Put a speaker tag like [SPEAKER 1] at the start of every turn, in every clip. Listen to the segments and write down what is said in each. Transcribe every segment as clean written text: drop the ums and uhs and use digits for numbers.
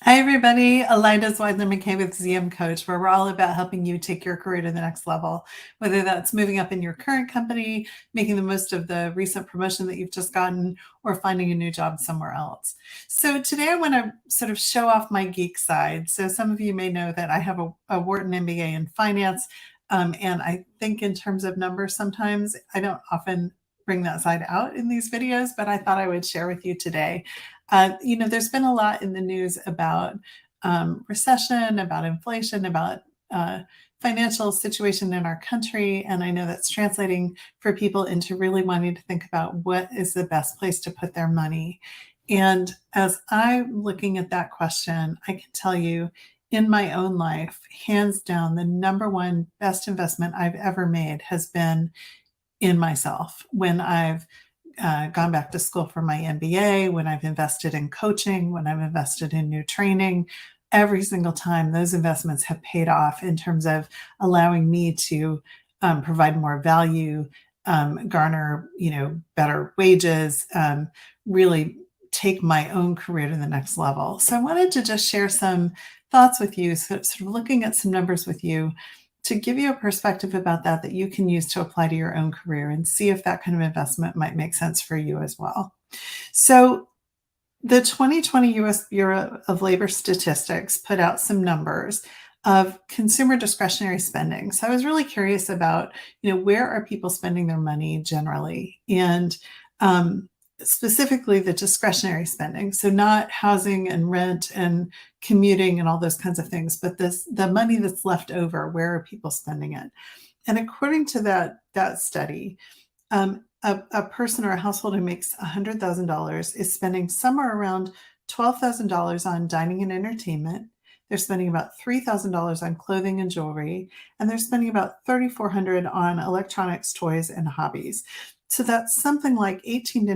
[SPEAKER 1] Hi, everybody. Elida Zweidler-McKay with ZM Coach, where we're all about helping you take your career to the next level, whether that's moving up in your current company, making the most of the recent promotion that you've just gotten, or finding a new job somewhere else. So today I want to sort of show off my geek side. So some of you may know that I have a Wharton MBA in finance, and I think in terms of numbers sometimes. I don't often bring that side out in these videos, but I thought I would share with you today. There's been a lot in the news about recession, about inflation, about financial situation in our country. And I know that's translating for people into really wanting to think about what is the best place to put their money. And as I'm looking at that question, I can tell you in my own life, hands down, the number one best investment I've ever made has been in myself. When I've gone back to school for my MBA, when I've invested in coaching, when I've invested in new training, every single time those investments have paid off in terms of allowing me to provide more value, garner, better wages, really take my own career to the next level. So I wanted to just share some thoughts with you, sort of looking at some numbers with you to give you a perspective about that you can use to apply to your own career and see if that kind of investment might make sense for you as well. So the 2020 US Bureau of Labor Statistics put out some numbers of consumer discretionary spending. So I was really curious about, where are people spending their money generally? And specifically the discretionary spending. So not housing and rent and commuting and all those kinds of things, but the money that's left over, where are people spending it? And according to that study, a person or a household who makes $100,000 is spending somewhere around $12,000 on dining and entertainment. They're spending about $3,000 on clothing and jewelry, and they're spending about $3,400 on electronics, toys, and hobbies. So that's something like $18,000 to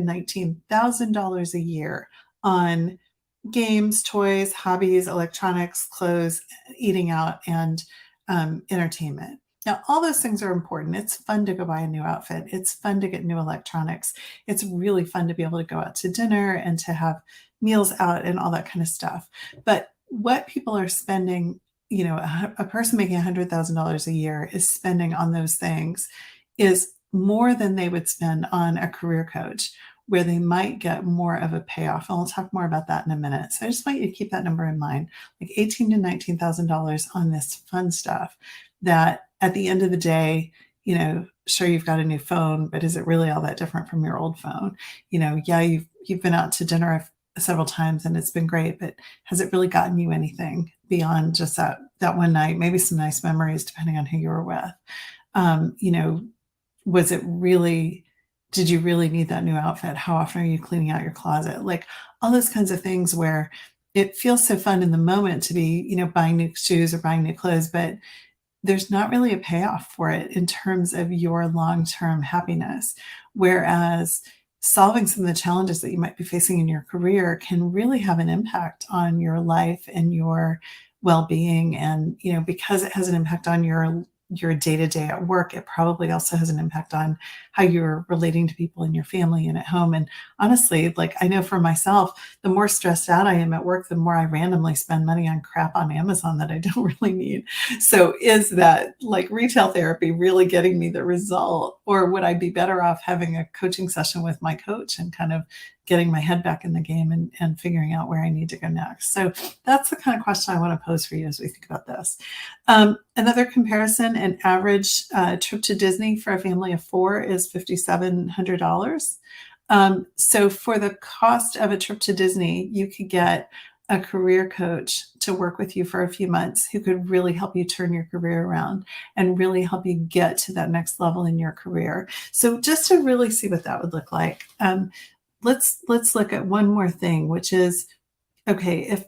[SPEAKER 1] $19,000 a year on games, toys, hobbies, electronics, clothes, eating out, and entertainment. Now, all those things are important. It's fun to go buy a new outfit. It's fun to get new electronics. It's really fun to be able to go out to dinner and to have meals out and all that kind of stuff. But what people are spending, a person making $100,000 a year is spending on those things is more than they would spend on a career coach, where they might get more of a payoff. And we'll talk more about that in a minute. So I just want you to keep that number in mind, like $18,000 to $19,000 on this fun stuff that at the end of the day, sure, you've got a new phone, but is it really all that different from your old phone? Yeah, you've been out to dinner several times and it's been great, but has it really gotten you anything beyond just that one night? Maybe some nice memories, depending on who you were with. Was it really, did you really need that new outfit? How often are you cleaning out your closet? Like all those kinds of things where it feels so fun in the moment to be, buying new shoes or buying new clothes, but there's not really a payoff for it in terms of your long-term happiness. Whereas solving some of the challenges that you might be facing in your career can really have an impact on your life and your well-being. And, because it has an impact on your day-to-day at work, it probably also has an impact on how you're relating to people in your family and at home. And honestly, like I know for myself, the more stressed out I am at work, the more I randomly spend money on crap on Amazon that I don't really need. So is that like retail therapy really getting me the result? Or would I be better off having a coaching session with my coach and kind of getting my head back in the game and figuring out where I need to go next? So that's the kind of question I want to pose for you as we think about this. Another comparison, an average trip to Disney for a family of four is $5,700. So for the cost of a trip to Disney, you could get a career coach to work with you for a few months who could really help you turn your career around and really help you get to that next level in your career. So just to really see what that would look like, let's look at one more thing, which is, okay, if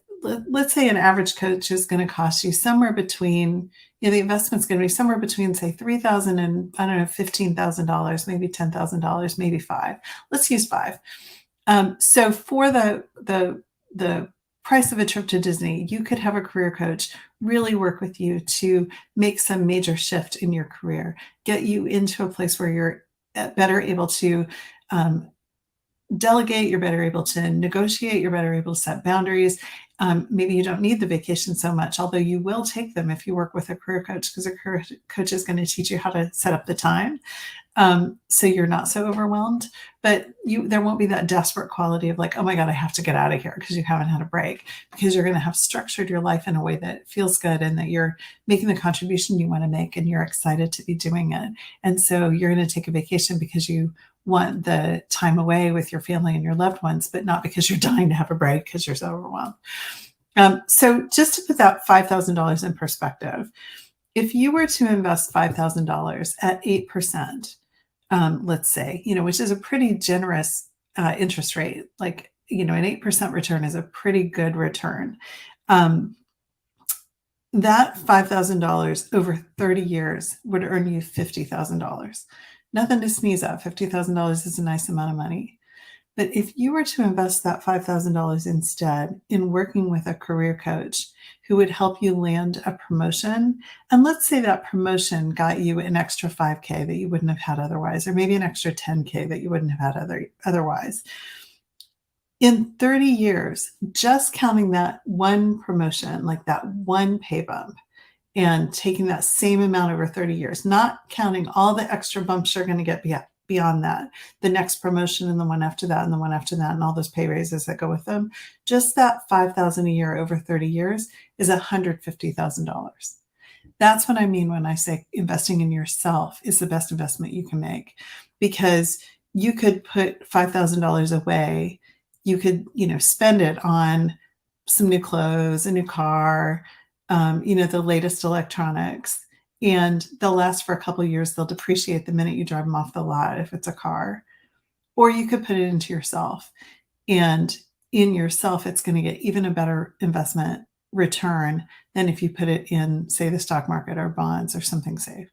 [SPEAKER 1] let's say an average coach is going to cost you somewhere between, the investment's going to be somewhere between, say, $3,000 and I don't know, $15,000, maybe $10,000, maybe $5,000. Let's use $5,000. So for the price of a trip to Disney, you could have a career coach really work with you to make some major shift in your career, get you into a place where you're better able to delegate, you're better able to negotiate, you're better able to set boundaries. Maybe you don't need the vacation so much, although you will take them if you work with a career coach, because a career coach is going to teach you how to set up the time. So you're not so overwhelmed, but there won't be that desperate quality of like, oh my God, I have to get out of here because you haven't had a break, because you're going to have structured your life in a way that feels good and that you're making the contribution you want to make and you're excited to be doing it. And so you're going to take a vacation because you want the time away with your family and your loved ones, but not because you're dying to have a break because you're so overwhelmed. So just to put that $5,000 in perspective, if you were to invest $5,000 at 8%, let's say, which is a pretty generous interest rate, like, an 8% return is a pretty good return. That $5,000 over 30 years would earn you $50,000. Nothing to sneeze at. $50,000 is a nice amount of money. But if you were to invest that $5,000 instead in working with a career coach who would help you land a promotion, and let's say that promotion got you an extra 5K that you wouldn't have had otherwise, or maybe an extra 10K that you wouldn't have had otherwise. In 30 years, just counting that one promotion, like that one pay bump, and taking that same amount over 30 years, not counting all the extra bumps you're going to get beyond that, the next promotion and the one after that and the one after that and all those pay raises that go with them, just that $5,000 a year over 30 years is $150,000. That's what I mean when I say investing in yourself is the best investment you can make, because you could put $5,000 away. You could, spend it on some new clothes, a new car, the latest electronics, and they'll last for a couple of years. They'll depreciate the minute you drive them off the lot if it's a car. Or you could put it into yourself, and in yourself, it's going to get even a better investment return than if you put it in, say, the stock market or bonds or something safe.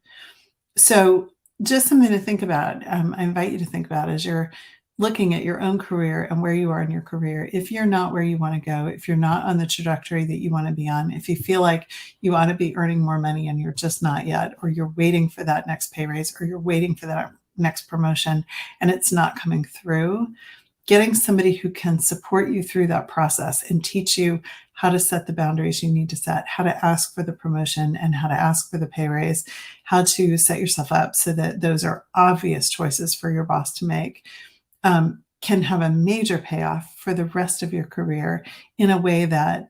[SPEAKER 1] So just something to think about. I invite you to think about as you're looking at your own career and where you are in your career. If you're not where you want to go, if you're not on the trajectory that you want to be on, if you feel like you ought to be earning more money and you're just not yet, or you're waiting for that next pay raise, or you're waiting for that next promotion and it's not coming through, getting somebody who can support you through that process and teach you how to set the boundaries you need to set, how to ask for the promotion and how to ask for the pay raise, how to set yourself up so that those are obvious choices for your boss to make, can have a major payoff for the rest of your career in a way that,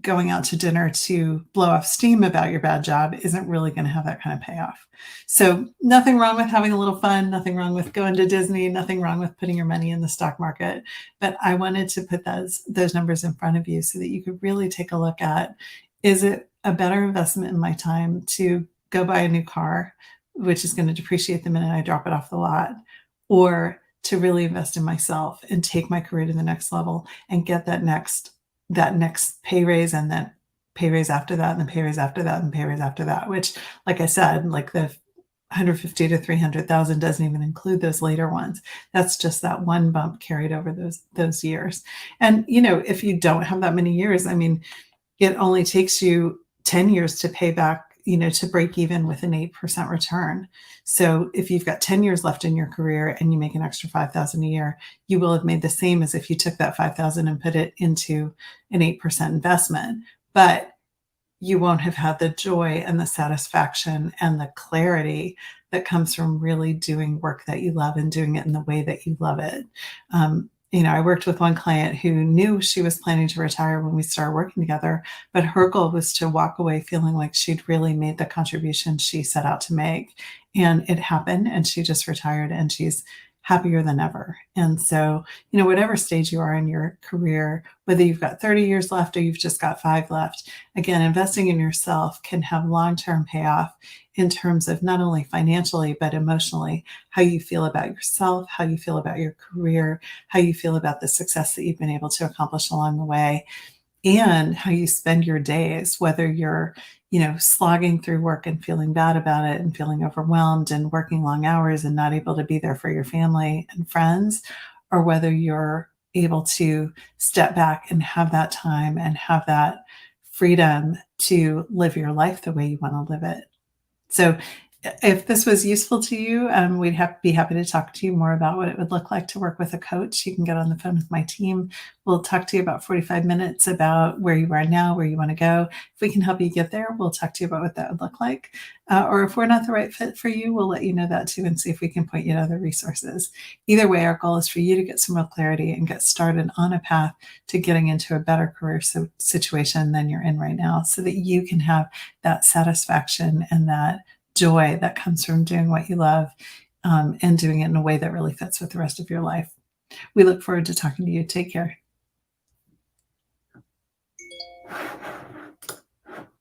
[SPEAKER 1] going out to dinner to blow off steam about your bad job isn't really going to have that kind of payoff. So nothing wrong with having a little fun, nothing wrong with going to Disney, nothing wrong with putting your money in the stock market. But I wanted to put those numbers in front of you so that you could really take a look at, is it a better investment in my time to go buy a new car, which is going to depreciate the minute I drop it off the lot, or to really invest in myself and take my career to the next level and get that next pay raise, and that pay raise after that, and the pay raise after that, and the pay raise after that, which, like I said, like the 150 to 300,000 doesn't even include those later ones. That's just that one bump carried over those years. And, if you don't have that many years, it only takes you 10 years to pay back, to break even with an 8% return. So if you've got 10 years left in your career and you make an extra 5,000 a year, you will have made the same as if you took that 5,000 and put it into an 8% investment. But you won't have had the joy and the satisfaction and the clarity that comes from really doing work that you love and doing it in the way that you love it. I worked with one client who knew she was planning to retire when we started working together, but her goal was to walk away feeling like she'd really made the contribution she set out to make. And it happened, and she just retired, and she's happier than ever. And so, whatever stage you are in your career, whether you've got 30 years left or you've just got 5 left, again, investing in yourself can have long-term payoff in terms of not only financially, but emotionally, how you feel about yourself, how you feel about your career, how you feel about the success that you've been able to accomplish along the way, and how you spend your days, whether you're, slogging through work and feeling bad about it and feeling overwhelmed and working long hours and not able to be there for your family and friends, or whether you're able to step back and have that time and have that freedom to live your life the way you want to live it. So If this was useful to you, we'd be happy to talk to you more about what it would look like to work with a coach. You can get on the phone with my team. We'll talk to you about 45 minutes about where you are now, where you want to go. If we can help you get there, we'll talk to you about what that would look like. Or if we're not the right fit for you, we'll let you know that too and see if we can point you to other resources. Either way, our goal is for you to get some real clarity and get started on a path to getting into a better career situation than you're in right now so that you can have that satisfaction and that joy that comes from doing what you love, and doing it in a way that really fits with the rest of your life. We look forward to talking to you. Take care.